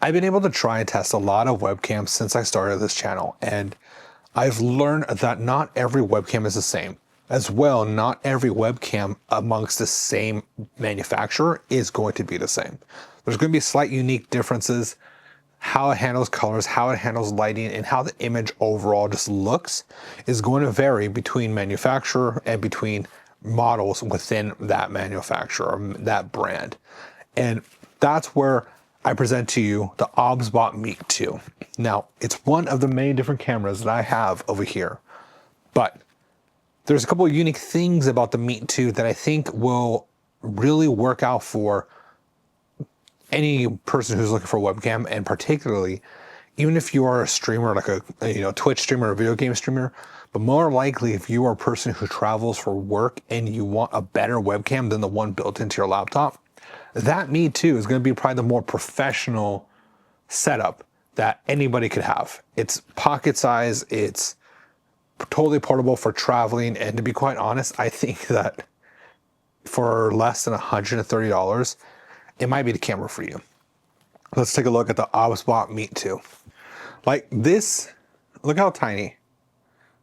I've been able to try and test a lot of webcams since I started this channel, and I've learned that not every webcam is the same. As well, not every webcam amongst the same manufacturer is going to be the same. There's going to be slight unique differences, how it handles colors, how it handles lighting, and how the image overall just looks is going to vary between manufacturer and between models within that manufacturer, or that brand. And that's where I present to you the OBSBOT Meet 2. Now, it's one of the many different cameras that I have over here, but there's a couple of unique things about the Meet 2 that I think will really work out for any person who's looking for a webcam, and particularly even if you are a streamer, like a Twitch streamer or a video game streamer, but more likely if you are a person who travels for work and you want a better webcam than the one built into your laptop, that Meet 2 is going to be probably the more professional setup that anybody could have. It's pocket size, it's totally portable for traveling, and to be quite honest, I think that for less than $130, it might be the camera for you. Let's take a look at the OBSBOT Meet 2. Like this, look how tiny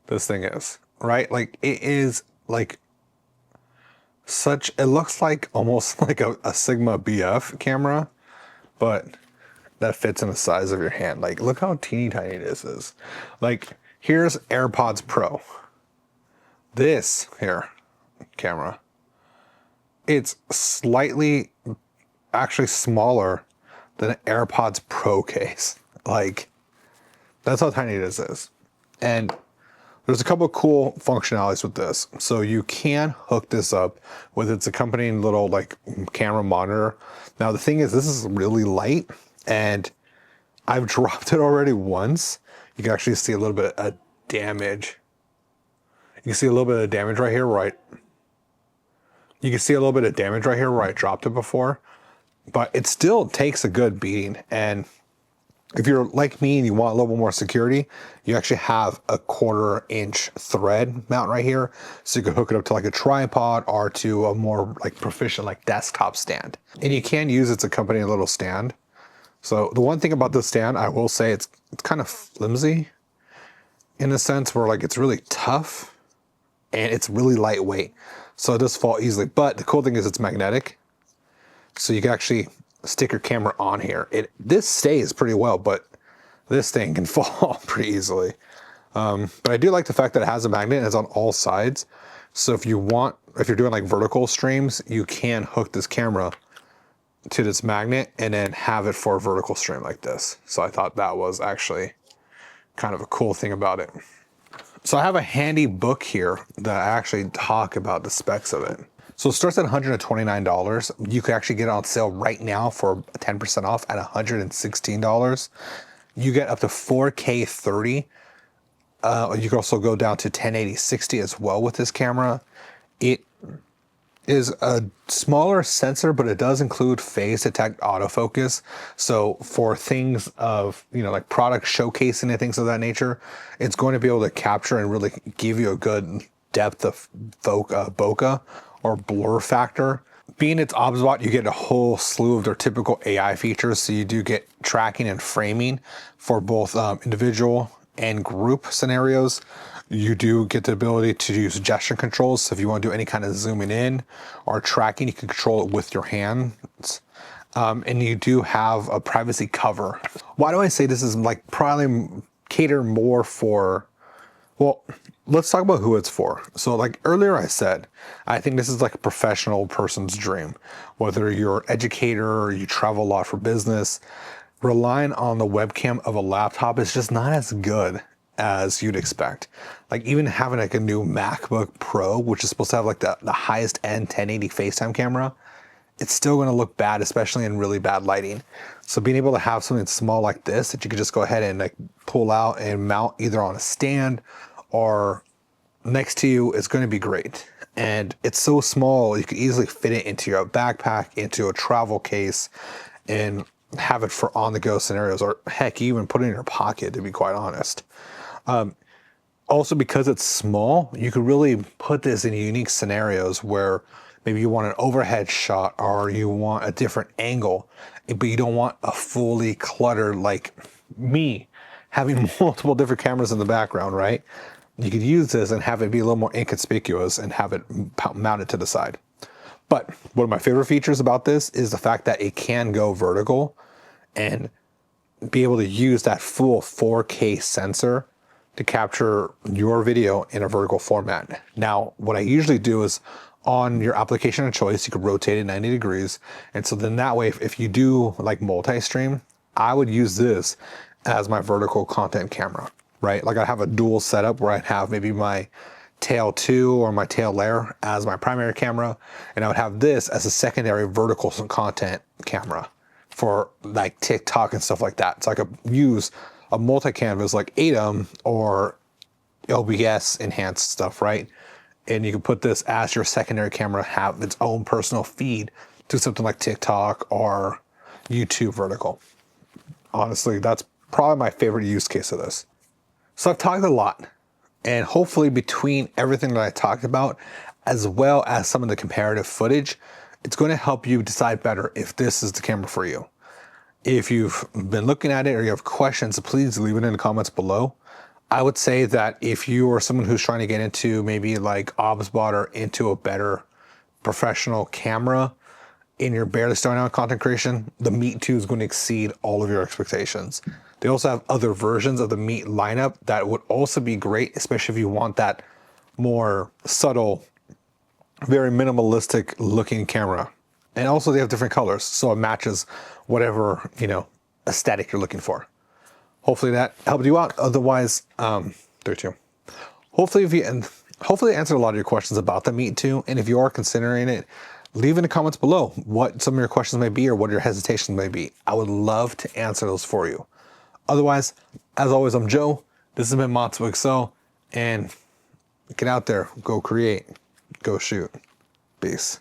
this thing is, right? Like it is like such, it looks like almost like a Sigma BF camera, but that fits in the size of your hand. Like look how teeny tiny this is. Like here's AirPods Pro. This here camera, it's slightly actually smaller than an AirPods Pro case. Like that's how tiny this is. And there's a couple of cool functionalities with this. So you can hook this up with its accompanying little like camera monitor. Now the thing is, this is really light, and I've dropped it already once. You can actually see a little bit of damage. You can see a little bit of damage right here, right? You can see a little bit of damage right here where I dropped it before, but it still takes a good beating. And if you're like me and you want a little bit more security, you actually have a 1/4-inch thread mount right here. So you can hook it up to like a tripod or to a more like proficient like desktop stand. And you can use its accompanying little stand. So the one thing about this stand, I will say it's kind of flimsy in a sense where like it's really tough and it's really lightweight. So it does fall easily. But the cool thing is it's magnetic. So you can actually stick your camera on here. This stays pretty well, but this thing can fall pretty easily. But I do like the fact that it has a magnet and it's on all sides. So if you're doing like vertical streams, you can hook this camera to this magnet and then have it for a vertical stream like this. So I thought that was actually kind of a cool thing about it. So I have a handy book here that I actually talk about the specs of it. So it starts at $129. You can actually get it on sale right now for 10% off at $116. You get up to 4K 30. You can also go down to 1080 60 as well with this camera. It is a smaller sensor, but it does include phase detect autofocus. So for things of, like product showcasing and things of that nature, it's going to be able to capture and really give you a good depth of bokeh or blur factor. Being it's OBSBOT, you get a whole slew of their typical AI features. So you do get tracking and framing for both individual and group scenarios. You do get the ability to use gesture controls. So if you want to do any kind of zooming in or tracking, you can control it with your hands. And you do have a privacy cover. Why do I say this is like probably cater more for, well, let's talk about who it's for. So like earlier I said, I think this is like a professional person's dream. Whether you're an educator or you travel a lot for business, relying on the webcam of a laptop is just not as good as you'd expect. Like even having like a new MacBook Pro, which is supposed to have like the highest end 1080 FaceTime camera, it's still going to look bad, especially in really bad lighting. So being able to have something small like this that you could just go ahead and like pull out and mount either on a stand or next to you is going to be great. And it's so small, you could easily fit it into your backpack, into a travel case, and have it for on-the-go scenarios, or heck, even put it in your pocket, to be quite honest. Also, because it's small, you could really put this in unique scenarios where Maybe you want an overhead shot, or you want a different angle, but you don't want a fully cluttered, like me, having multiple different cameras in the background, right? You could use this and have it be a little more inconspicuous and have it mounted to the side. But one of my favorite features about this is the fact that it can go vertical and be able to use that full 4K sensor to capture your video in a vertical format. Now, what I usually do is on your application of choice, you could rotate it 90 degrees. And so then that way, if you do like multi-stream, I would use this as my vertical content camera, right? Like I have a dual setup where I'd have maybe my tail 2 or my tail layer as my primary camera, and I would have this as a secondary vertical content camera for like TikTok and stuff like that. So I could use a multi-canvas like Atom or OBS enhanced stuff, right? And you can put this as your secondary camera, have its own personal feed to something like TikTok or YouTube vertical. Honestly, that's probably my favorite use case of this. So I've talked a lot, and hopefully between everything that I talked about, as well as some of the comparative footage, it's going to help you decide better if this is the camera for you. If you've been looking at it or you have questions, please leave it in the comments below. I would say that if you are someone who's trying to get into maybe like OBSBOT or into a better professional camera and you're barely starting out content creation, the Meet 2 is going to exceed all of your expectations. They also have other versions of the Meet lineup that would also be great, especially if you want that more subtle, very minimalistic looking camera. And also they have different colors, so it matches whatever, aesthetic you're looking for. Hopefully that helped you out. Otherwise, there too. Hopefully I answered a lot of your questions about the Meet 2. And if you are considering it, leave in the comments below what some of your questions may be or what your hesitations may be. I would love to answer those for you. Otherwise, as always, I'm Joe. This has been Matsu Excel, and get out there, go create, go shoot. Peace.